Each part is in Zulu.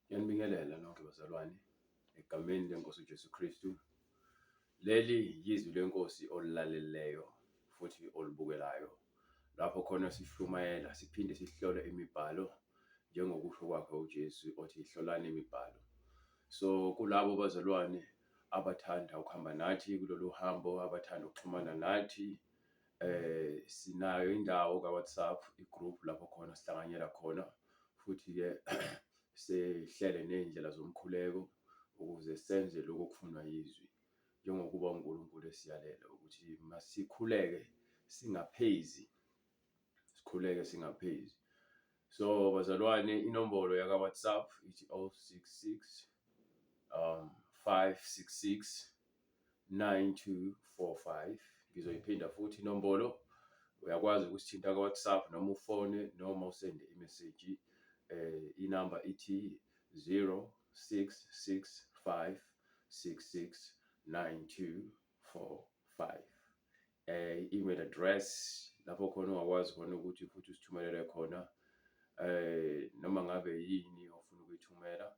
Yanibingelela nonke bazalwane egameni leNkosi uJesu Kristu. Leli yizwi lenkosi olilaleleyo futhi olibukelayo. Lapho khona sihlumayela siphinde sihlole imibhalo njengokusho kwakhe uJesu othi hlolani imibhalo. So kulabo bazalwane abathanda ukuhamba nathi kulolu hambo, abathanda ukuxhumana nathi, sinayo indawo ka-WhatsApp, igroup lapho khona sihlanganyela khona, futhi-ke sihlele ney'ndlela zomkhuleko ukuze senze lokho okufunwa yizwi. Njengokuba uNkulunkulu esiyalela ukuthi masikhuleke singaphezi, singaphezi. So bazalwane, inombolo yaka-WhatsApp ithi 066 566 9245. Ngizoyiphinda futhi inombolo. Uyakwazi ukusithinta ka-WhatsApp noma ufone noma usende imeseji. Inamba ithi 0665 66 9245. Email address lapho khona ungakwazi khona ukuthi futhi usithumelele khona noma ngabe yini ofuna ukuyithumela.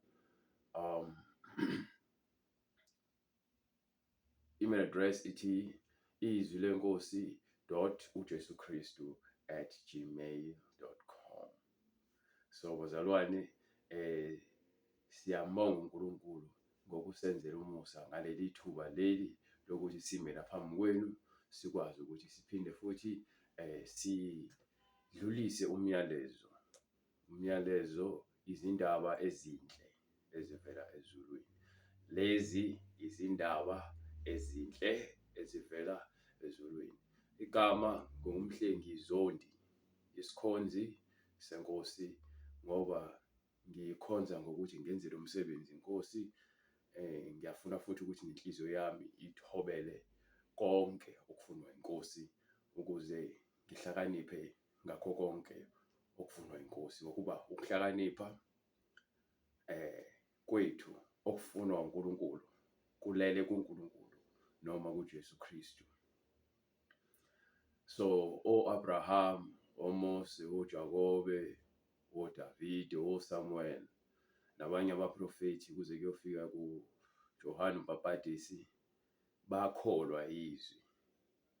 Email address ithi izwilenkosi.ujesukristu@gmail.com. So bazalwane, siyambonga uNkulunkulu ngokusenzela umusa ngaleli thuba leli lokuthi sime lapha phambi kwenu, sikwazi ukuthi siphinde futhi sidlulise umyalezo. Umyalezo, izindaba ezinhle ezivela ezulwini. Lezi izindaba ezinhle ezivela ezulwini. Igama ngumhlengi Zondi, isikhonzi senkosi, ngoba ngikhonza ngokuthi ngenzele umsebenzi inkosi. Ngiyafuna futhi ukuthi inhliziyo yami ithobele konke okufunwa inkosi ukuze ngihlakaniphe ngakho konke okufunwa inkosi, ngokuba ukuhlakanipha kwethu okufunwa uNkulunkulu kulele kuNkulunkulu noma kuJesu Kristu. So o-Abraham, oMose, oJakobe, oDavide, oSamuel nabanye abaprofethi kuze kuyofika kuJohane uMbhapatisi bakholwa izwi,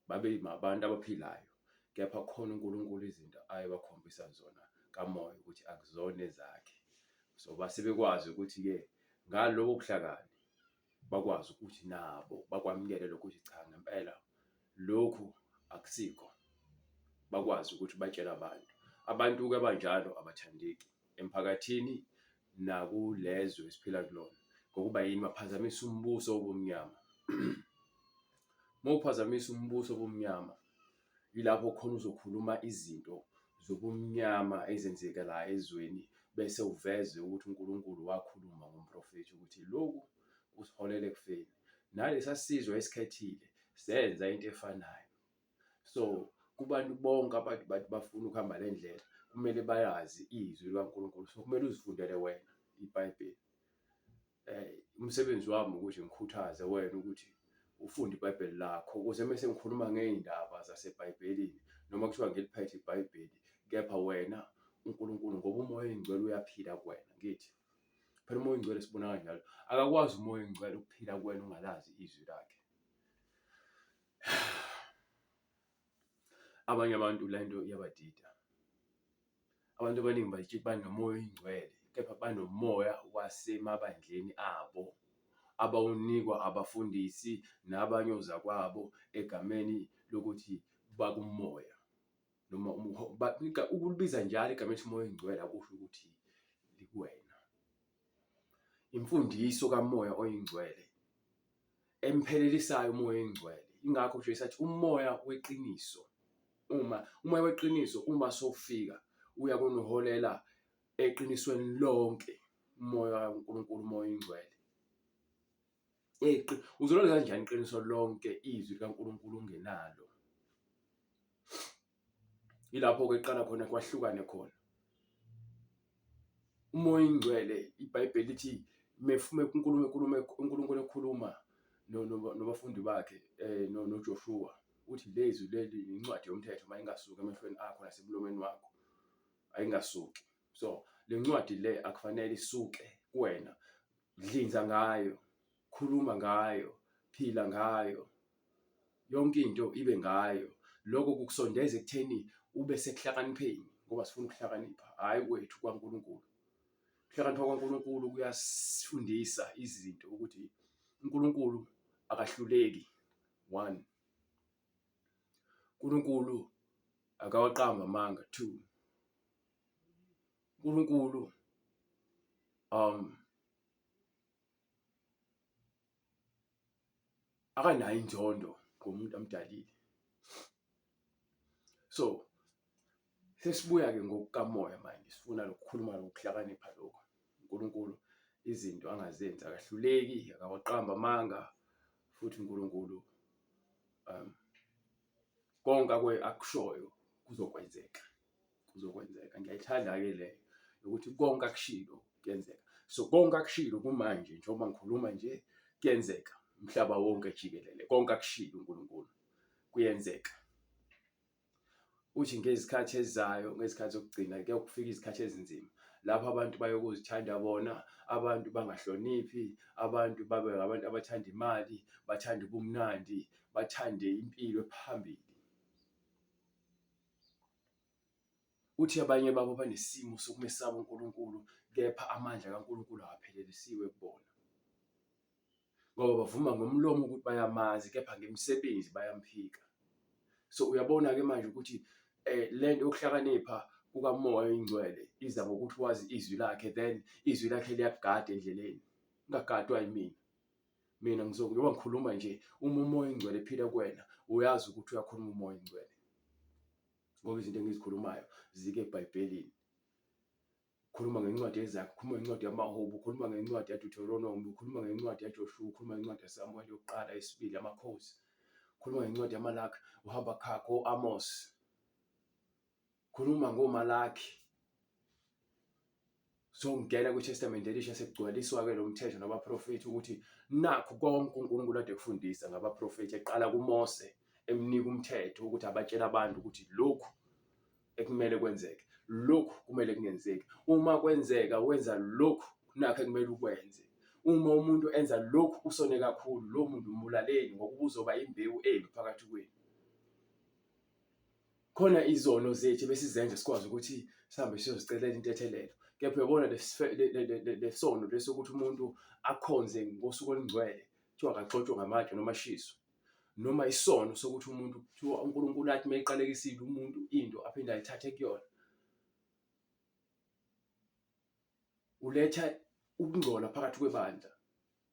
babe abantu abaphilayo, kepha khona uNkulunkulu izinto ayebakhombisa zona kamoya ukuthi akuzona ezakhe. So base bekwazi ukuthi-ke ngalobo buhlakani bakwazi ukuthi nabo bakwamukele lokho ukuthi cha ngempela lokhu akusikho. Bakwazi ukuthi batshele abantu-ke abanjalo abathandeki emphakathini nakulezwe esiphila kulona. Ngokuba yini baphazamisa umbuso wobumnyama. Mawuphazamisa umbuso wobumnyama, yilapho khona uzokhuluma izinto zobumnyama ezenzekalayo ezweni, bese uveze ukuthi uNkulunkulu wakhuluma ngomprofethi ukuthi lokhu usiholele ekufeni. Nalesa sizwe esikhethile senza into efanayo. So kubantu bonke abantu bathi bafuna ukuhamba le ndlela, kumele bayazi izwi likaNkulunkulu. So kumele uzifundele wena iBhayibheli. Umsebenzi wami ukuthi ngikhuthaze wena ukuthi ufunde iBhayibheli lakho ukuze mase ngikhuluma ngey'ndaba zaseBhayibhelini noma kuthiwa ngiliphethe iBhayibheli, kepha wena uNkulunkulu ngoba umoya oyingcwele uyaphila kuwena. Ngithi phela umoya oyingcwele sibona kanjalo, akakwazi umoya oyingcwele ukuphila kuwena ungalazi izwi lakhe. Abanye abantu lento iyabadida. Abantu abaningi bathi banomoya oyingcwele, kepha banomoya wasemabandleni abo abawunikwa abafundisi nabanye ozakwabo egameni lokuthi bakumoya. Noma ukulibiza njalo igama elithi umoya oyingcwele akusho ukuthi likuwena. Imfundiso kamoya oyingcwele emphelelisayo umoya oyingcwele. Ingakho nje sathi umoya weqiniso. Umoya weqiniso uma sofika uyakuholela eqinisweni lonke. Umoya kaNkulunkulu, umoya oyingcwele. Uzolenza kanjani iqiniso lonke izwi likaNkulunkulu ungenalo? Yilapho-ke kuqala khona kwahlukane khona. Umoya oyingcwele, iBhayibheli lithi uNkulunkulu ekhuluma nabafundi bakhe noJoshua uthi lezwi leli incwadi yomthetho mayingasuki emehlweni akho nasebulomeni wakho, ayingasuki. So le ncwadi le akufanele isuke kuwena, dlinza ngayo, khuluma ngayo, phila ngayo, yonke into ibe ngayo. Lokho kukusondeza ekutheni ube sekuhlakanipheni ngoba sifuna ukuhlakanipha, hhayi kwethu kwaNkulunkulu. Ukuhlakanipha kwaNkulunkulu kuyasifundisa izinto ukuthi uNkulunkulu akahluleki. 1, uNkulunkulu akawaqambi amanga. 2, uNkulunkulu akanayo inzondo ngomuntu amdalile. So sesibuya-ke ngokukamoya manje, sifuna lokukhuluma lokuhlakanipha lokho. uNkulunkulu izinto angazenzi, akahluleki, akawaqambi amanga, futhi uNkulunkulu konke akushoyo kuzokwenzeka. Ngiyayithanda-ke leyo ukuthi konke akushilo kuyenzeka. So konke akushilo kumanje njengoba ngikhuluma nje kuyenzeka umhlaba wonke jikelele. Konke akushilo uNkulunkulu kuyenzeka. Uthi ngezikhathi ezizayo, ngezikhathi zokugcina kuyokufika izikhathi ezinzima lapho abantu bayokuzithanda bona, abantu bangahloniphi, abantu babe abantu abathanda imali, bathanda ubumnandi, bathande impilo ephambili. Uthi abanye babo banesimo sokumesaba uNkulunkulu, kepha amandla kaNkulunkulu awaphelelisiwe kubona. Ngoba bavuma ngomlomo ukuthi bayamazi, kepha ngemisebenzi bayamphika. So uyabona-ke manje ukuthi lento yokuhlakanipha kukaMoya Oyingcwele iza ngokuthi wazi izwi lakhe, then izwi lakhe liyakugada endleleni, ungagadwa yimina. Mina ngizoba ngikhuluma nje, uma uMoya Oyingcwele ephila kuwena, uyazi ukuthi uyakhuluma uMoya Oyingcwele. Ngoba izinto engizikhulumayo zike eBhayibhelini. Ukhuluma ngencwadi yeZakhe, ukhuluma ngencwadi yamaHubo, ukhuluma ngencwadi yaDuteronomy, ukhuluma ngencwadi yaJoshua, ukhuluma ngencwadi yaSamuel yokuqala, yesibili, yamakhosi, ukhuluma ngencwadi yaMalaki, uHabhakhukhi, o-Amos, ukhuluma ngoMalaki. So ngena kwiTestament Elisha sekugcwaliswa-ke lo mthetho nabaprofethi ukuthi nakho konke uNkulunkulu ade kufundisa ngabaprofethi, eqala kuMose emnika umthetho ukuthi abatshele abantu ukuthi lokhu ekumele kwenzeke, lokhu kumele kungenzeki. Uma kwenzeka wenza lokhu, nakho ekumele ukwenze. Uma umuntu enza lokhu usone kakhulu, lo muntu umbulaleli ngokuba uzoba imbewu embi phakathi kwenu. Khona izono zethu besizenza sikwazi ukuthi sihambe siyozicelela intethelelo. Kepha uyabona lesono lesokuthi umuntu akhonze ngosuku olungcwele, kuthiwa akagxotshwe ngamatshe noma ashiswe. Noma isono sokuthi umuntu kuthiwa uNkulunkulu athi mayiqalekisile umuntu into aphinde ayithathe kuyona. Uletha ukungcola phakathi kwebandla,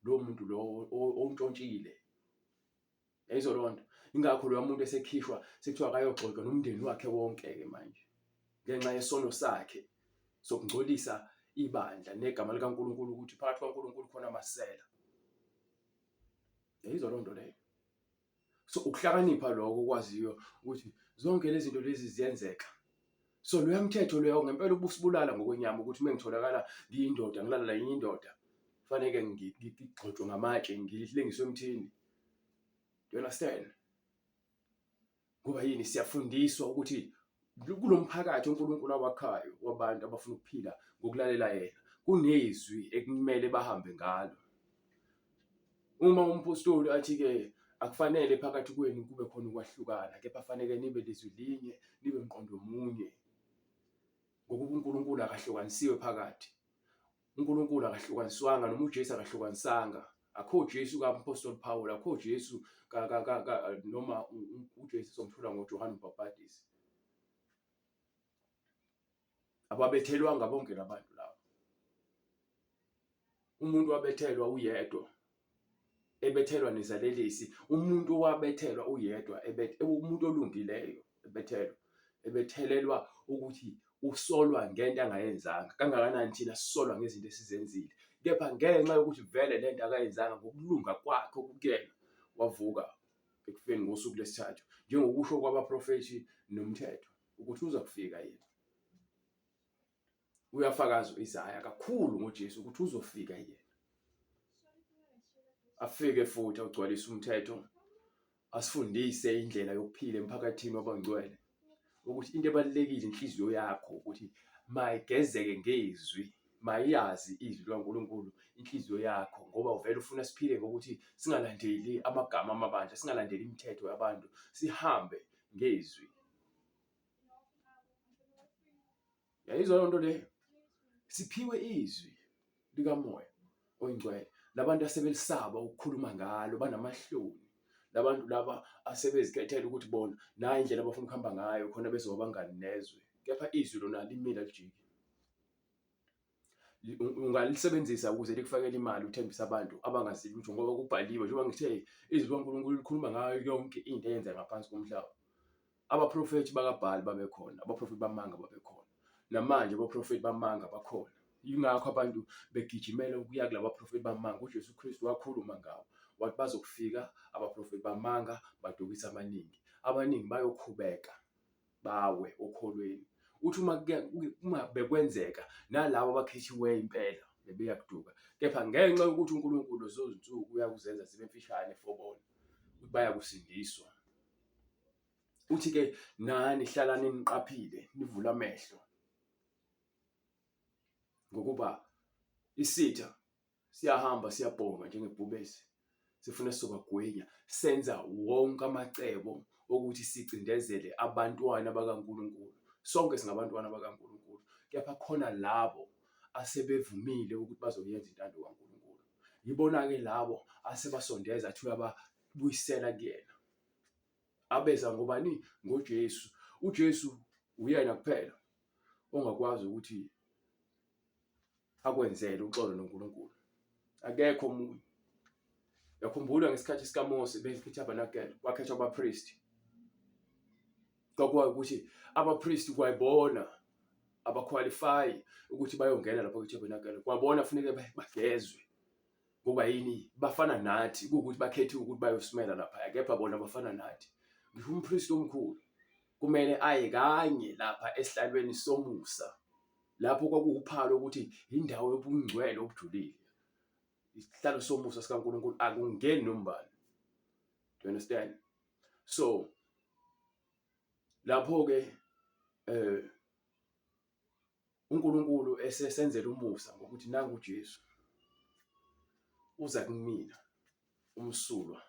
lo muntu lo ontshontshile. Yayizwa loo nto. Ingakho loya muntu esekhishwa sekuthiwa akayogxoxwa nomndeni wakhe wonke-ke manje, ngenxa yesono sakhe sokungcolisa ibandla negama likaNkulunkulu, ukuthi phakathi kwaNkulunkulu khona amasela. Yayizwa loo nto leyo. So ukuhlakanipha lokho okwaziyo ukuthi zonke lezi zinto lezi ziyenzeka. So loya mthetho loyo ngempela ubusibulala ngokwenyama ukuthi mengitholakala ngiyindoda, ngilala la yindoda, kufanele ngigxotshwe ngamatshe, ngilengiswe emthini. Do you understand? Ngoba yini siyafundiswa ukuthi kulo mphakathi uNkulunkulu awakhayo wabantu abafuna ukuphila ngokulalela yena, kunezwi ekumele bahambe ngalo. Uma umpostoli athi-ke akufanele phakathi kwenu kube khona ukwahlukana, kepha fanele nibe lizwi linye, nibe mqondo munye. Ngokuba uNkulunkulu akahlukanisiwe phakathi. uNkulunkulu akahlukaniswanga, noma uJesu akahlukanisanga. Akho Jesu kaMpostoli Paul, akho Jesu noma uJesu somthula ngoJohane uMbhapatisi. Ababethelwanga bonke labantu labo. Umuntu wabethelwa uyedwa, ebethelwa nezalelisi. Umuntu owabethelwa uyedwa, umuntu olungileyo ebethelelwa ukuthi usolwa ngento angayenzanga. Kangakanani thina sisolwa ngezinto esizenzile, kepha ngenxa yokuthi vele lento akayenzanga, ngokulunga kwakhe okukuyena wavuka ekufeni ngosuku lesithathu, njengokusho kwabaprofethi nomthetho ukuthi uza kufika yena. Uyafakazwa Isaya kakhulu ngoJesu ukuthi uzofika yena, afike futhi awugcwalise umthetho, asifundise indlela yokuphila emphakathini wabangcwele, ukuthi into ebalulekile inhliziyo yakho ukuthi mayigezeke ngezwi. mayazi izwi likaNkulunkulu inhliziyo yakho, ngoba uvele ufuna siphile ngokuthi singalandeli amagama amabandla, singalandeli imithetho yabantu, sihambe ngezwi. Yayizwa loo nto leyo? Siphiwe izwi likaMoya Oyingcwele, labantu asebelisaba ukukhuluma ngalo, banamahloni. Labantu laba asebezikhethela ukuthi bona nayi indlela abafuna ukuhamba ngayo khona bezoba abangani nezwe. Kepha izwi lona limile lijike. Ungalisebenzisa ukuze likufakele imali uthembise abantu abangazi lutho, ngoba kubhaliwe njengoba ngithe izwi likaNkulunkulu likhuluma ngayo yonke into eyenzeka ngaphansi komhlaba. Abaprofethi bakaBhali babekhona, abaprofethi bamanga babekhona, namanje abaprofethi bamanga bakhona. Yingakho abantu begijimela ukuya kulaba baprofethi bamanga. uJesu Kristu wakhuluma ngabo, wathi bazokufika abaprofethi bamanga badukisa abaningi bayokhubeka bawe okholweni. Uthi uma bekwenzeka nalabo abakhethiweyo impela bebeyakuduka, kepha ngenxa yokuthi uNkulunkulu zozinsuku uyakuzenza zibe mfishane for bona, ukuthi bayakusindiswa. Uthi-ke nani hlalani niqaphile, nivule amehlo, ngokuba isitha siyahamba siyabhonga njengebhubesi, sifuna sizobagwinya. Senza wonke amacebo okuthi sicindezele abantwana bakaNkulunkulu. Sonke singabantwana bakaNkulunkulu, kepha khona labo asebevumile ukuthi bazoyenza intando kaNkulunkulu. Yibona-ke labo asebasondeza athi uyababuyisela kuyena. Abeza ngobani? NgoJesu. uJesu uyena kuphela ongakwazi ukuthi akwenzele uxolo noNkulunkulu, akekho omunye. Yakhumbula ngesikhathi sikaMose beTabernacle wakhethwa abapristi. Kwakuwa ukuthi abapristi kwayibona abaqualify ukuthi bayongena lapho kwiTabernacle. Kwabona kufanele bagezwe, ngoba yini? Bafana nathi, kuwukuthi bakhethiwe ukuthi bayosimela lapha, kepha bona bafana nathi. Ngisho umpristi omkhulu kumele aye kanye lapha esihlalweni somusa, lapho kwakuwuphalo ukuthi indawo yobungcwele obujulile. Isihlalo somusa sikaNkulunkulu akungeni nombani. Do you understand? So lapho-ke uNkulunkulu esesenzela umusa ngokuthi nangu uJesu uza kumina umsulwa,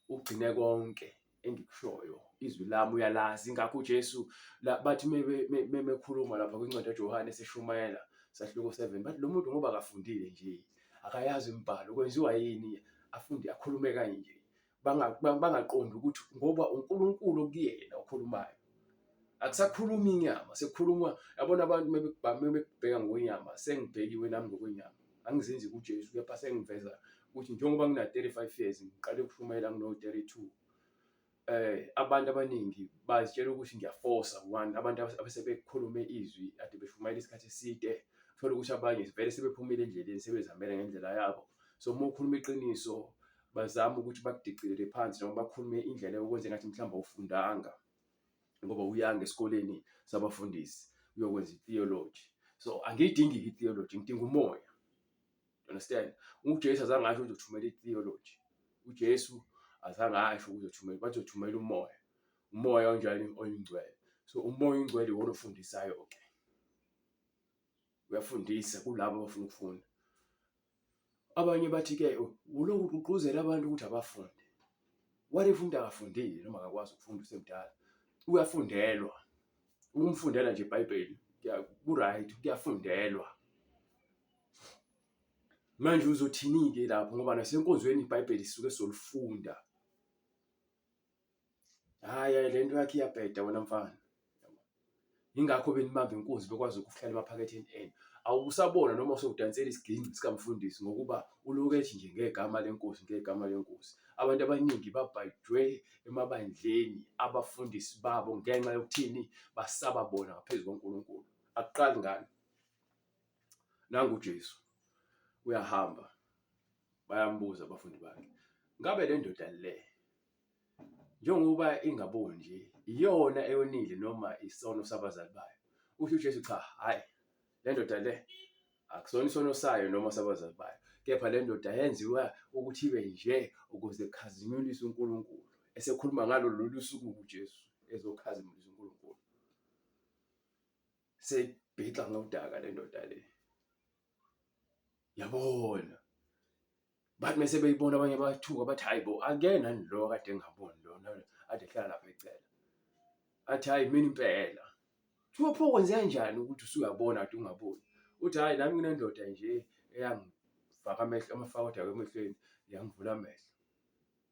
ugcine konke engikushoyo, izwi lami uyalazi. Ingakho uJesu bathi mekhuluma lapha kwincwadi kaJohane eseshumayela sahluko 7, bathi lo muntu ngoba akafundile nje, akayazi imibhalo, kwenziwa yini afunde akhulume kanje? Bangaqondi ukuthi ngoba uNkulunkulu okuyena okhulumayo, akusakhuluma inyama, sekukhuluma. Yabona abantu mebekubheka ngokwenyama, sengibhekiwe nami ngokwenyama, angizenzi kuJesu, kepha sengiveza ukuthi njengoba ngina-35 years ngiqale ukushumayela ngino-32. Abantu abaningi bazitshela ukuthi ngiyaforsa. One, abantu abasebekhulume izwi ade beshumayela isikhathi eside, thola ukuthi abanye vele sebephumile endleleni, sebezamela ngendlela yabo. So uma ukhuluma iqiniso bazama ukuthi bakudicilele phansi, noma bakhulume indlela yokwenza ngathi mhlawumbe awufundanga, ngoba uyanga esikoleni sabafundisi uyokwenza i-theology. So angiyidingi i-theology, ngidinga umoya. Understand? uJesu azange asho uzothumela i-theology. uJesu azange asho uzothumela, bazothumela umoya. Umoya onjani? Oyingcwele. So umoya oyingcwele iwona ofundisayo-ke, uyafundisa kulabo abafuna ukufunda. Abanye bathi-ke uloku ugqugquzela abantu ukuthi abafunde. What if umuntu akafundile noma akakwazi ukufunda, usemdala? Uyafundelwa. Ukumfundela nje iBhayibheli ku-right, kuyafundelwa. Manje uzothini-ke lapho, ngoba nasenkonzweni iBhayibheli sisuke solifunda. Hhayi, le nto yakhe iyabheda wena mfana. Yingakho benibamba inkunzi bekwazi ukuhlala emaphaketheni enu. Awusabona noma usawudansela isiginci sikamfundisi, ngokuba uloku ethi nje ngegama lenkosi, ngegama lenkosi. Abantu abaningi babhajwe emabandleni abafundisi babo ngenxa yokuthini? Basaba bona ngaphezu koNkulunkulu. Akuqali ngani? Nangu uJesu uyahamba, bayambuza abafundi bakhe, ngabe le ndoda le njengoba ingaboni nje, iyona eyonile noma isono sabazali bayo? Usho uJesu, cha, hhayi, le ndoda le akusona isono sayo noma sabazali bayo, kepha le ndoda yenziwa ukuthi ibe nje ukuze kukhazimulise uNkulunkulu. Esekhuluma ngalo lolu suku uJesu ezokhazimulisa uNkulunkulu. Sebhixa ngodaka le ndoda le. yabona. Bathi mase beyibona abanye bathuka bathi hayibo akuyena lo kade ngaboni lona ade hlala lapha ecela. Athi hayi mina impela. Kuthiwa pho kwenzeka kanjani ukuthi usuyabona kade ungaboni? Uthi hayi nami kunendoda nje eyangifaka amafawuda emehlweni yangivula amehlo.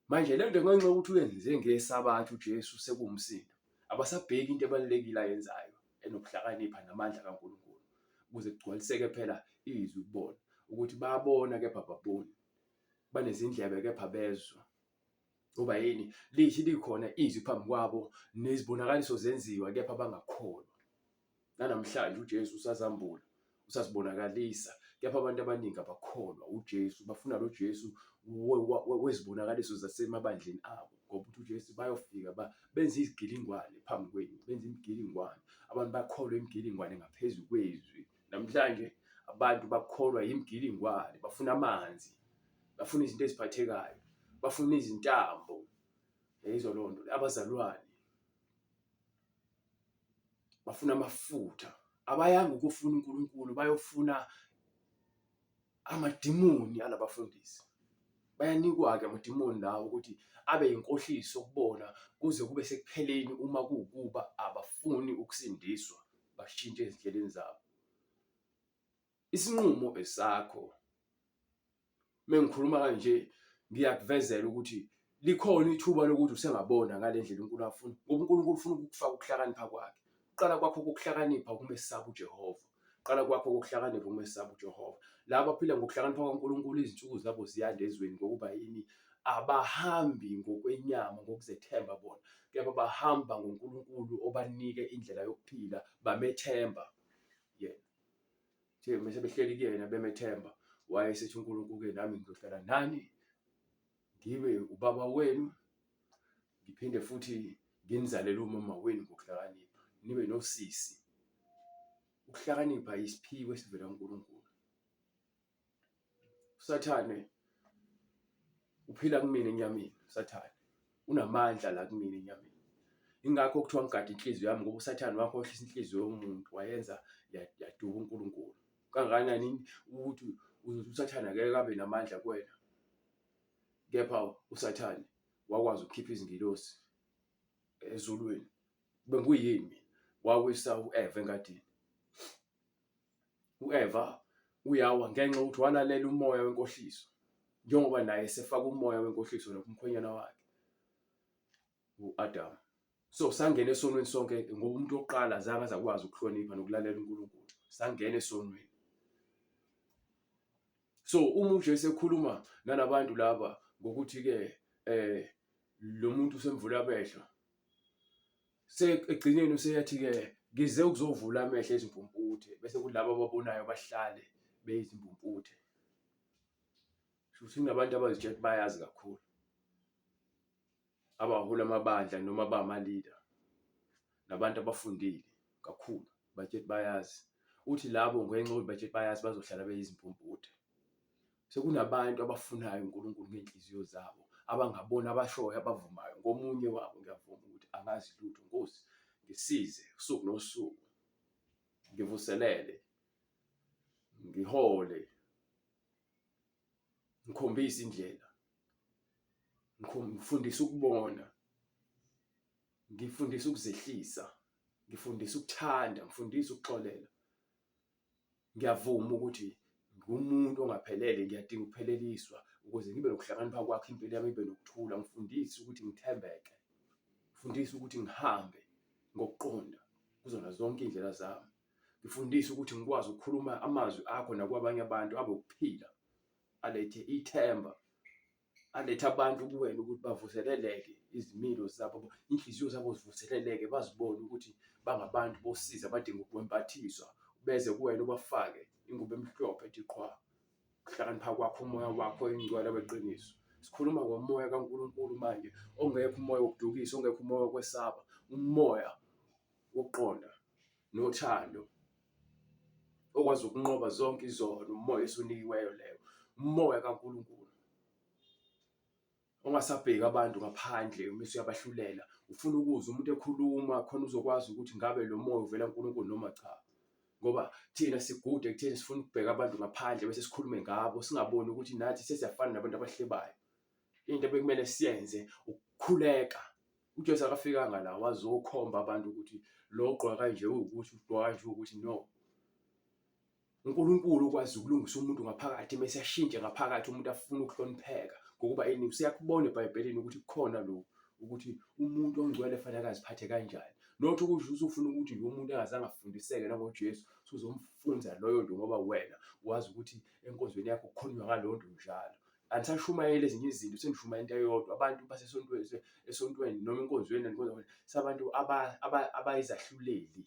Manje le nto ngenxa yokuthi uyenze ngesabatha uJesu sekuwumsindo. Abasabheki into ebalulekile ayenzayo enokuhlakanipha namandla kaNkulunkulu ukuze kugcwaliseke phela izwi ukubona ukuthi bayabona kepha ababoni. Banezindlebe kepha bezwa. Ngoba yini lithi likhona izwi phambi kwabo nezibonakaliso zenziwa kepha bangakholwa. Namhlanje uJesu usazambula usazibonakalisa kepha abantu abaningi abakholwa uJesu bafuna lo Jesu wezibonakaliso zasemabandleni abo ngoba uthi uJesu bayofika benze izigilingwane phambi kwenu benze imigilingwane abantu bakholwa imigilingwane ngaphezulu kwezwi. Namhlanje abantu bakholwa imigilingwane bafuna amanzi bafuna izinto eziphathekayo bafuna izintambo izolondo abazalwane bafuna amafutha abayanga ukufuna uNkulunkulu bayofuna amadimoni alabafundisi. Bayanikwa ke amadimoni lawo ukuthi abe inkohliso ukubona kuze kube sekupheleni uma kuwukuba abafuni ukusindiswa bashintshe ezindleleni zabo. Isinqumo esakho. Mengikhuluma kanje ngiyakuvezela ukuthi likhona ithuba lokuthi usengabona ngale ndlela uNkulunkulu afuna. Ngoba uNkulunkulu ufuna ukufaka ukuhlakanipha kwakhe. Uqala kwakho ukuhlakanipha kumesaba uJehova. Uqala kwakho ukuhlakanipha kumesaba uJehova. Laba abaphila ngokuhlakanipha kwaNkulunkulu izinsuku zabo ziyanda ezweni ngokuba yini abahambi ngokwenyama ngokuzethemba bona kepha bahamba ngoNkulunkulu obanike indlela yokuphila bamethemba yena. Nje mase behleli kuyena bemethemba wayesethi uNkulunkulu ke nami ngizohlala nani ngibe ubaba wenu ngiphinde futhi nginizalele umama wenu ngokuhlakanipha nibe nosisi. Ukuhlakanipha isiphiwo esivela kuNkulunkulu. Usathane uphila kumina enyameni. Usathane unamandla la kumina enyameni. Ingakho kuthiwa ngigada inhliziyo yami ngoba usathane wakhohlisa inhliziyo yomuntu wayenza yaduka uNkulunkulu. Kangakanani ukuthi usathane akeke abe namandla kuwena. Kepha usathane wakwazi ukukhipha izingilosi ezulwini. Benguyimi wawisa uEva engadini. uEva uyawa ngenxa yokuthi walalela umoya wenkohliso. Njengoba naye sefaka umoya wenkohliso kumkhwenyana wakhe uAdam. So sangena esonweni sonke ngoba umuntu oqala azange azakwazi ukuhlonipha nokulalela uNkulunkulu. Sangena esonweni. So uma uJesu ekhuluma nalabantu laba ngokuthi ke lo muntu usemvula amehlo egcineni useyathi ke ngize ukuzovula amehlo ezimpumputhe bese kulabo ababonayo bahlale beyizimpumputhe. Futhi kunabantu abazitshela bayazi kakhulu abahula amabandla noma bama-leader nabantu abafundile kakhulu batshela bayazi uthi labo ngenxa yokuthi batshela bayazi bazohlala beyizimpumputhe. Sekunabantu abafunayo uNkulunkulu ngenhliziyo zabo abangabona abashoyo abavumayo ngomunye wabo ngiyavuma ukuthi angazi lutho Nkosi ngisize usuku nosuku ngivuselele ngihole ngikhombise indlela ngifundisa ukubona ngifundisa ukuzehlisa ngifundisa ukuthanda ngifundisa ukuxolela. Ngiyavuma ukuthi ngumuntu ongaphelele ngiyadinga ukupheleliswa ukuze ngibe nokuhlakanipha kwakhe impilo yami ibe nokuthula. Ngifundise ukuthi ngithembeke. Ngifundise ukuthi ngihambe ngokuqonda kuzona zonke indlela zami. Ngifundise ukuthi ngikwazi ukukhuluma amazwi akho nakwabanye abantu abe ukuphila alethe ithemba alethe abantu kuwena ukuthi bavuseleleke izimilo zabo inhliziyo zabo zivuseleleke bazibone ukuthi bangabantu bosiza abadinga ukwempathiswa beze kuwena ubafake ingubo emhlophe ethi qhwa. Ukuhlakanipha kwakho umoya wakho ingcwele weqiniso. Sikhuluma ngomoya kaNkulunkulu manje ongekho umoya wokudukisa ongekho umoya wokwesaba umoya wokuqonda nothando okwazi ukunqoba zonke izono. Umoya esunikiweyo leyo umoya kaNkulunkulu ongasabheki abantu ngaphandle uma usuyabahlulela ufuna ukuzwa umuntu ekhuluma khona uzokwazi ukuthi ngabe lo moya uvela kuNkulunkulu noma cha. ngoba thina sigude ekutheni sifuna ukubheka abantu ngaphandle bese sikhulume ngabo singaboni ukuthi nathi sesiyafana nabantu abahlebayo. Into ebekumele siyenze ukukhuleka. uJesu akafikanga la wazokhomba abantu ukuthi lo ogqoka kanje ukuthi ugqoka kanje ukuthi no. uNkulunkulu ukwazi ukulungisa umuntu ngaphakathi mase yashintsha ngaphakathi umuntu afuna ukuhlonipheka ngokuba yini usiyakubona eBhayibhelini ukuthi kukhona lo ukuthi umuntu ongcwele fanele aziphathe kanjani. Not ukuthi usufuna ukuthi lo muntu engazange afundiseke nangoJesu usuzomfunza loyo nto ngoba wena wazi ukuthi enkonzweni yakho kukhulunywa ngaloyo nto njalo. Anisashumayeli ezinye izinto senishumayela into eyodwa. Abantu esontweni noma enkonzweni sabantu abayizahluleli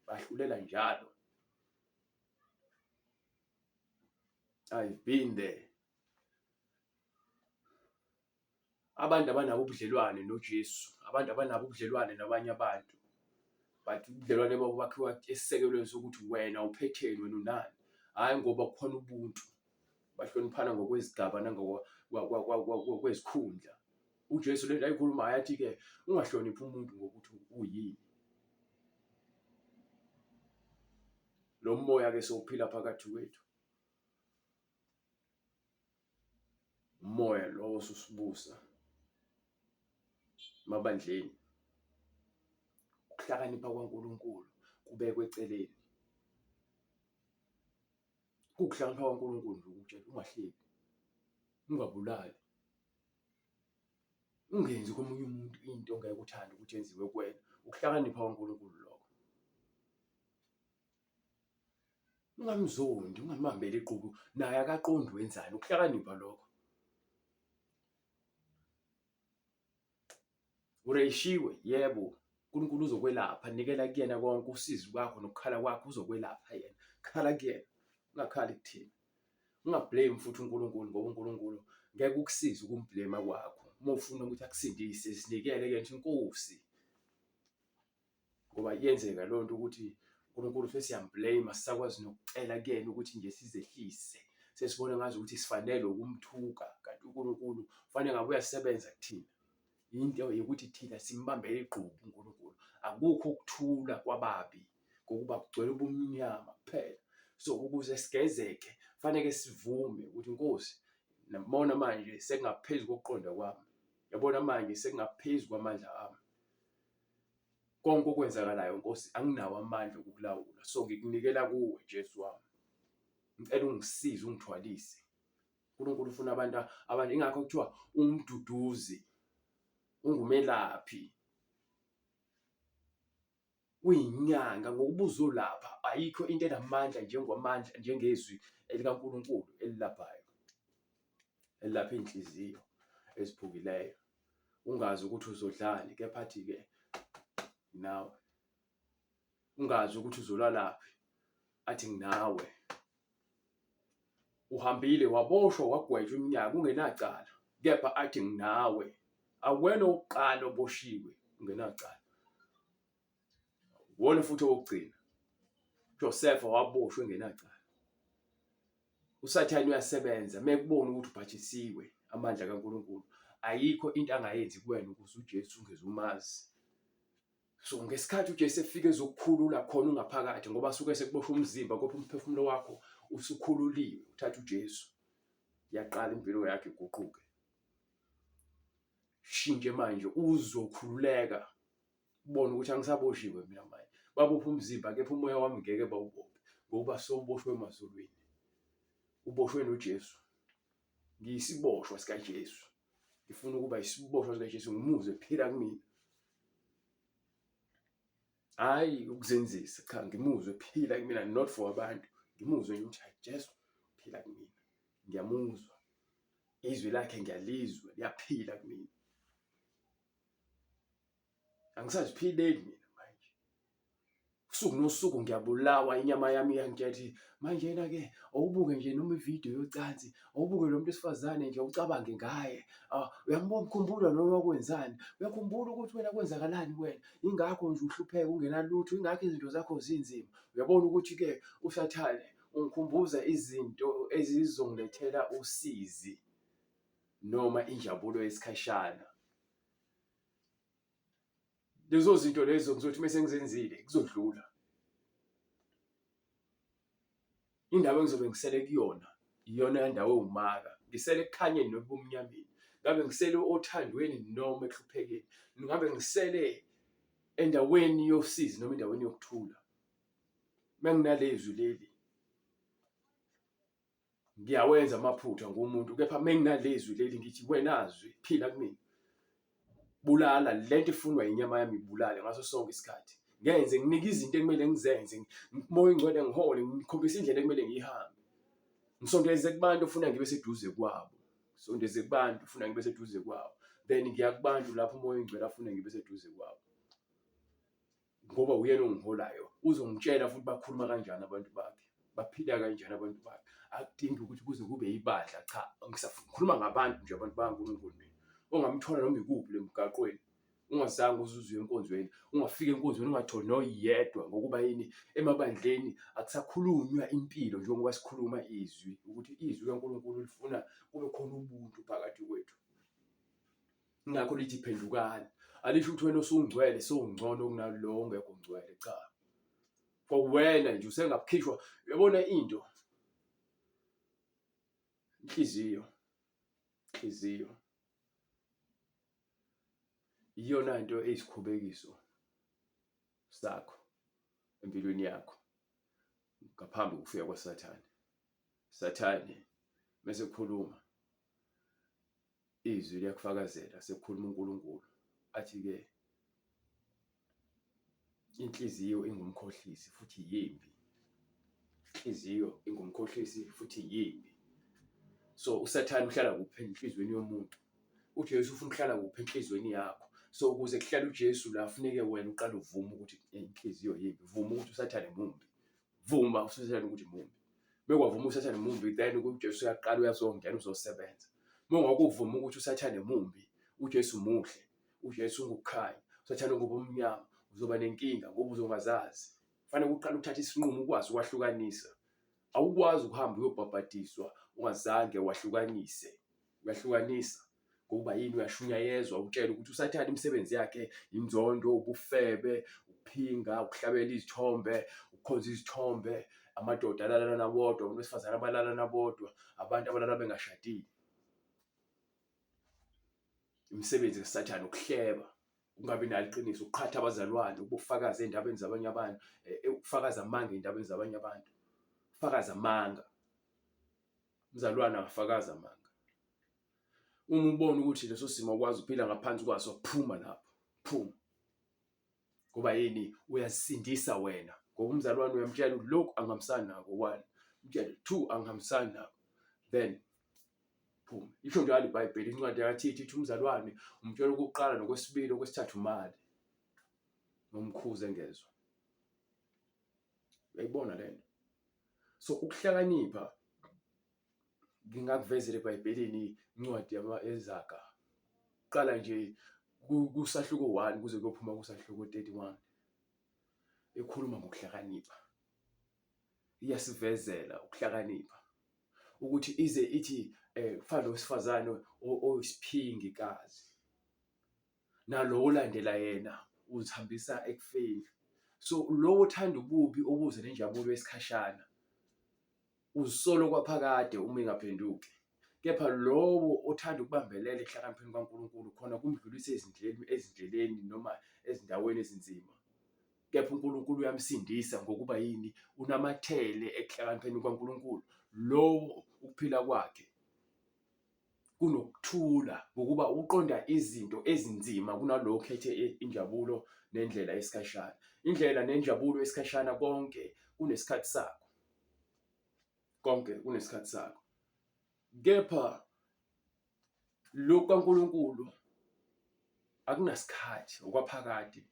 bahlulela njalo. I've been there. Abantu abanabo ubudlelwane noJesu, abantu abanabo ubudlelwane nabanye abantu, but ubudlelwane babo bakhiwa esisekelweni sokuthi wena uphetheni, wena unani, hhayi ngoba kukhona ubuntu. Bahloniphana ngokwezigaba ngokwezikhundla. uJesu lento ayikhulumayo yathi-ke ungahloniphi umuntu ngokuthi uyini. Lo moya-ke sowuphila phakathi kwethu, umoya lo osusibusa emabandleni. Ukuhlakanipha kwaNkulunkulu kubekwe eceleni. Ukuhlakanipha kwaNkulunkulu nje ukutshela ungahleki, ungabulali, ungenzi komunye umuntu into ongeke uthande ukuthi yenziwe kuwena. Ukuhlakanipha kwaNkulunkulu lokho. Ungamzondi, ungamambeli iqhubu naye akaqondi wenzani. Ukuhlakanipha lokho. Ureyishiwe, yebo, uNkulunkulu uzokwelapha. Nikela kuyena konke usizi kwakho nokukhala kwakho uzokwelapha yena. Khala kuyena, ungakhali kuthina. Ungablame futhi uNkulunkulu ngoba uNkulunkulu ngeke ukusize ukumblame kwakho. Uma ufuna ukuthi akusindise sinikele kuyena inkosi. Ngoba yenzeka leyo nto ukuthi uNkulunkulu sesiyamblame sisakwazi nokucela kuyena ukuthi nje sizehlise. Sesibona ngazi ukuthi sifanele ukumthuka kanti uNkulunkulu kufanele ngabe uyasebenza kuthina. Into ukuthi thina simbambele iqhubu uNkulunkulu. Akukho ukuthula kwababi ngokuba kugcwele ubumnyama kuphela. So ukuze sigezeke kufanele sivume ukuthi Nkosi, nabona manje sekungaphezu kokuqonda kwami. Yabona manje sekungaphezu kwamandla ami. Konke okwenzakalayo Nkosi anginawo amandla okukulawula. So ngikunikela kuwe Jesu wami. Ngicela ungisize ungithwalise. uNkulunkulu ufuna abantu ingakho kuthiwa umduduzi, ungumelaphi, uyinyanga ngokuba uzolapha. Ayikho into enamandla njengezwi elikaNkulunkulu elilaphayo, elilapha inhliziyo eziphukileyo. Ungazi ukuthi uzodlani, kepha athi-ke nawe. Ungazi ukuthi uzolalaphi, athi nginawe. Uhambile waboshwa wagwetshwa iminyaka ungenacala, kepha athi nginawe. Awena owokuqala oboshiwe ungenacala. Wona futhi owokugcina. Joseph waboshwa engenacala. uSathane uyasebenza mekubona ukuthi ubhajisiwe amandla kaNkulunkulu. Ayikho into angayenzi kuwena ukuze uJesu ungezumazi. So ngesikhathi uJesu efike ezokukhulula khona ungaphakathi ngoba suke sekuboshwa umzimba kodwa umphefumulo wakho usukhululiwe uthatha uJesu. Yaqala impilo yakhe iguquke. Shintshe manje uzokhululeka. Ubone ukuthi angisaboshiwe mina manje. Babopha umzimba kepha umoya wami ngeke bawubophe ngoba soboshwe emazulwini. Uboshwe noJesu. Ngiyisiboshwa sikaJesu. Ngifuna ukuba isiboshwa sikaJesu ngimuzwe phila kumina. Hayi ukuzenzisa, cha ngimuzwe phila kumina, not for abantu. Ngimuzwe nje ukuthi Jesu phila kumina. Ngiyamuzwa. Izwi lakhe ngiyalizwa liyaphila kumina. Angisaziphileli mina manje. Usuku nosuku ngiyabulawa, inyama yami iyangitshela manje yena-ke awubuke nje noma ividiyo yocansi, awubuke lo muntu wesifazane nje ucabange ngaye. Uyamkhumbula noma wakwenzani? Uyakhumbula ukuthi wena kwenzakalani kuwena? Ingakho nje uhlupheka ungenalutho, ingakho izinto zakho zinzima. Uyabona ukuthi-ke uSathane ungikhumbuza izinto ezizongilethela usizi noma injabulo yesikhashana. Lezo zinto lezo ngizothi mase ngizenzile kuzodlula. indawo engizobe ngisele kuyona iyona ndawo ewumaka, ngisele ekukhanyeni noma ebumnyameni, ngabe ngisele othandweni noma ekuhluphekeni, ngabe ngisele endaweni yosizi noma endaweni yokuthula. Menginalezwi leli ngiyawenza amaphutha ngumuntu, kepha menginalezwi leli ngithi wena zwi phila kumina, bulala lento efunwa inyama yami, ibulale ngaso sonke isikhathi. Ngenze nginike izinto ekumele ngizenze, Moya Oyingcwele ngihole, ngikhombisa indlela ekumele ngiyihambe. Ngisondeze kubantu ofuna ngibe seduze kwabo, ngisondeze kubantu ofuna ngibe seduze kwabo, then ngiya kubantu lapho uMoya Oyingcwele afuna ngibe seduze kwabo, ngoba uyena ongiholayo. Uzongitshela futhi bakhuluma kanjani abantu bakhe, baphila kanjani abantu bakhe. Akudingi ukuthi kuze kube yibandla, cha, ngikhuluma ngabantu nje, abantu bakaNkulunkulu mina, ongamthola noma ikuphi emgaqweni, ungazange uzuze enkonzweni, ungafika enkonzweni ungatholi noyedwa. Ngokuba yini? Emabandleni akusakhulunywa impilo njengoba sikhuluma izwi, ukuthi izwi kaNkulunkulu lifuna kube khona ubuntu phakathi kwethu. Ingakho lithi phendukani, alisho ukuthi wena osungcwele sowungcono kunalo ongekho ngcwele, cha. For wena nje usengakhishwa. Uyabona into, inhliziyo iyona nto eyisikhubekiso sakho empilweni yakho ngaphambi kokufika kwaSathane. Sathane mase kukhuluma izwi liyakufakazela, sekukhuluma uNkulunkulu athi-ke inhliziyo ingumkhohlisi futhi yimbi. Inhliziyo ingumkhohlisi futhi yimbi. So uSathane uhlala kuphi enhlizweni yomuntu? uJesu ufuna ukuhlala kuphi enhlizweni yakho? So ukuze kuhlale uJesu la, kufuneke wena uqale uvume ukuthi inhliziyo yimbi, vuma ukuthi uSathane mumbi, vuma uSathane ukuthi mumbi. Mekwavuma uSathane mumbi, then uJesu uyaqala, uyazongena, uzosebenza. Mongakuvuma ukuthi uSathane mumbi, uJesu muhle, uJesu ungukukhanya, uSathane ngobumnyama, uzoba nenkinga ngoba uzongazazi. Kufanele uqale uthathe isinqumo, ukwazi ukwahlukanisa. Awukwazi ukuhamba uyobhabhadiswa ungazange wahlukanise. Uyahlukanisa ngoba yini? Uyashunyayezwa, utshela ukuthi uSathane imisebenzi yakhe inzondo, ubufebe, ukuphinga, ukuhlabela izithombe, ukukhonza izithombe, amadoda alalana nabodwa, abantu besifazane abalala nabodwa, abantu abalala bengashadile. Imisebenzi kaSathane ukuhleba, ungabi nalo iqiniso, ukuqhatha abazalwane, ubufakazi endabeni zabanye abantu, ukufakaza amanga endabeni zabanye abantu, ufakaza amanga. Umzalwane angafakaza amanga. Uma ubona ukuthi leso simo ukwazi ukuphila ngaphansi kwaso, phuma lapho, phuma. Ngoba yini? Uyasindisa wena, ngoba umzalwane uyamtshela ukuthi lokhu angihambisani nako, 1, umtshele 2, angihambisani nako, then phuma. Isho njalo iBhayibheli, incwadi yakaThithu ithi umzalwane umtshela okokuqala nokwesibili, okwesithathu mali, nomkhuzi engezwa. Uyayibona lento? So ukuhlakanipha ngingakuvezela eBhayibhelini, incwadi yama-Ezaga, qala nje kusahluko 1 kuze kuyophuma kusahluko 31, ekhuluma ngokuhlakanipha. Iyasivezela ukuhlakanipha ukuthi ize ithi kufana nowesifazane oyisiphingikazi, nalo olandela yena uzihambisa ekufeni. So lo othanda ububi obuze nenjabulo yesikhashana uzisolo kwaphakade uma engaphenduki, kepha lowo othanda ukubambelela ekuhlakanipheni kaNkulunkulu khona kumdlulisa ezindleleni noma ezindaweni ezinzima. Kepha uNkulunkulu uyamsindisa ngokuba yini? Unamathele ekuhlakanipheni kaNkulunkulu. Lowo ukuphila kwakhe kunokuthula ngokuba uqonda izinto ezinzima kunalo okhethe injabulo nendlela yesikhashana. Indlela nenjabulo yesikhashana konke kunesikhathi sakho, konke kunesikhathi sakho. Kepha lokhu kaNkulunkulu akunasikhathi okwaphakade,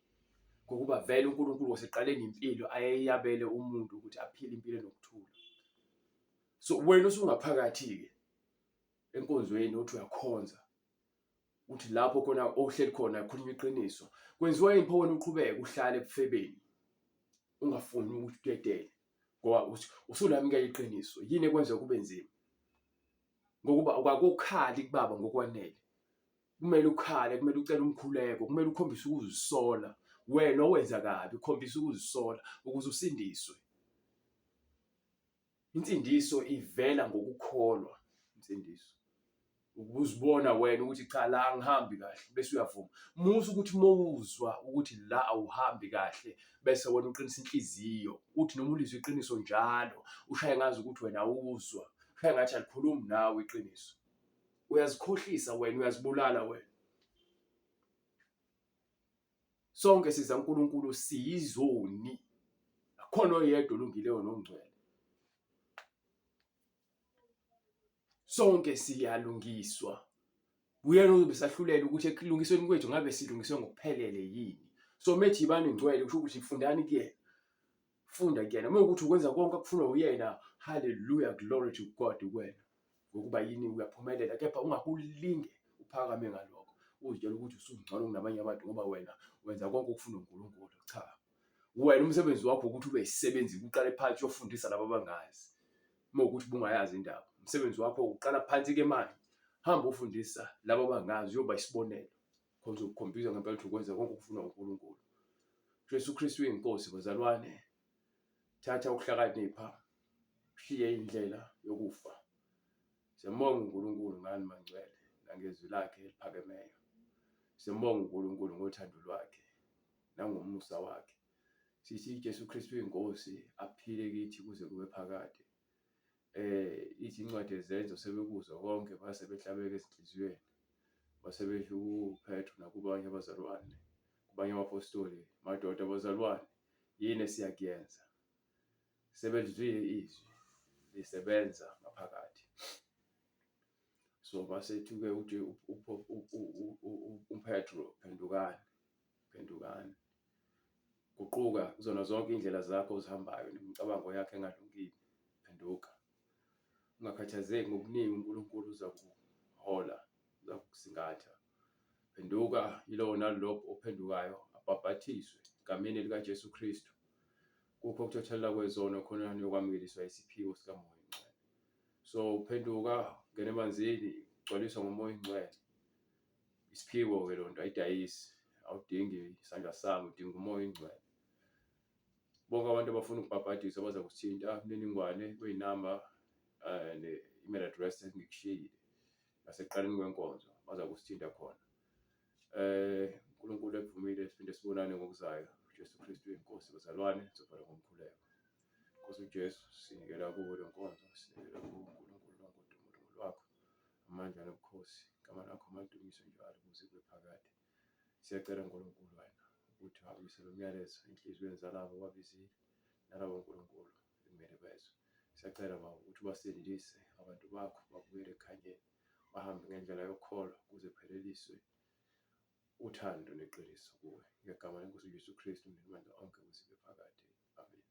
ngokuba vele uNkulunkulu waseqaleni impilo ayeyabele umuntu ukuthi aphile impilo enokuthula. So wena usungaphakathi-ke enkonzweni othi uyakhonza, uthi lapho khona ohleli khona khulunywa iqiniso, kwenziwa impho wena uqhubeke uhlale ebufebeni, ungafuni ukuthi udedele ngoba usulamukela iqiniso. Yini ekwenza kube nzima? Ngokuba akukhali kubaba ngokwanele. Kumele ukhale, kumele ucele umkhuleko, kumele ukhombise ukuzisola. Wena owenza kabi, ukhombisa ukuzisola ukuze usindiswe. Insindiso ivela ngokukholwa. Insindiso ukuzibona wena ukuthi cha la angihambi kahle bese uyavuma. Musa ukuthi mowuzwa ukuthi la awuhambi kahle bese wena uqinisa inhliziyo uthi noma ulizwe iqiniso njalo ushaye ngazi ukuthi wena awuzwa, ushaye ngathi alikhulumi nawe iqiniso. Uyazikhohlisa wena, uyazibulala wena. Sonke siza kuNkulunkulu siyizoni. Akukhona oyedwa olungileyo nongcwele. Sonke siyalungiswa. Uyena ozobe sahlulela ukuthi ekulungisweni kwethu ngabe silungiswe ngokuphelele yini. So methi ibani ngcwele kusho ukuthi fundani kuyena. Funda kuyena. Mawukuthi ukwenza konke okufunwa uyena, hallelujah, glory to God kuwena. Ngokuba yini uyaphumelela, kepha ungakulinge uphakame ngalokho. Uzitshela ukuthi usungcono kunabanye abantu ngoba wena wenza konke okufunwa uNkulunkulu. Cha. Wena umsebenzi wakho ukuthi ube yisisebenzi uqale phansi uyofundisa labo abangazi. Mawukuthi bungayazi indaba. Umsebenzi wakho uqala phansi ke manje. Hamba ufundisa labo abangazi uyoba isibonelo. Khona ukukhombisa ngempela ukuthi ukwenza konke okufunwa uNkulunkulu. Jesu Kristu uyinkosi bazalwane. Thatha ukuhlakanipha, ushiye indlela yokufa. Siyambonga uNkulunkulu ngani mangcwele nangezwi lakhe eliphakemeyo. Siyambonga uNkulunkulu ngothando lwakhe nangomusa wakhe. Sithi Jesu Kristu uyinkosi aphile kithi kuze kube phakade. Ithi incwadi ezenzo sebekuzwa konke base behlabeke ezinhliziyweni. Base besho kuPetro nakubanye abazalwane, kubanye abapostoli, madoda abazalwane, yini esiyakuyenza? Sebelizwile izwi lisebenza ngaphakathi. So basethu-ke uPetro, phendukani. Guquka kuzona zonke indlela zakho ozihambayo nemicabango yakhe engalungile. Phenduka. Ungakhathazeki ngokuningi uNkulunkulu uza kuhola, uza kusingatha. Phenduka yilowo nalowo ophendukayo abhabhathiswe egameni likaJesu Kristu. Kukho ukuthothelela kwezono khona niyokwamukeliswa isiphiwo sikaMoya Oyingcwele. So uphenduka ngene emanzini ugcwaliswa ngoMoya Oyingcwele. Isiphiwo-ke lonto ayidayisi, awudingi isandla sami, udinga uMoya Oyingcwele. Bonke abantu abafuna ukubhabhadiswa baza kusithinta imininingwane kuyinamba ne-email address engikushiyile nasekuqaleni kwenkonzo baza kusithinta khona. uNkulunkulu ekuvumile siphinde sibonane ngokuzayo. uJesu Kristu uyinkosi bazalwane, sizovala ngomkhuleko. Nkosi uJesu sinikela kuwe le nkonzo, sinikela kuwe uNkulunkulu wangodumo lwakho, amandla nobukhosi, igama lakho madumiswe njalo kuze kube phakade. Siyacela uNkulunkulu wena ukuthi uhambise lo myalezo enhliziyweni zalabo ababizile nalabo uNkulunkulu ekumele bezwe. Siyacela Baba ukuthi ubasindise abantu bakho babuyele ekhanyeni, bahambe ngendlela yokukholwa kuze kupheleliswe uthando neqiniso kuwe. Ngegama leNkosi uJesu Kristu, ngamandla onke kuze kube phakade. Amen.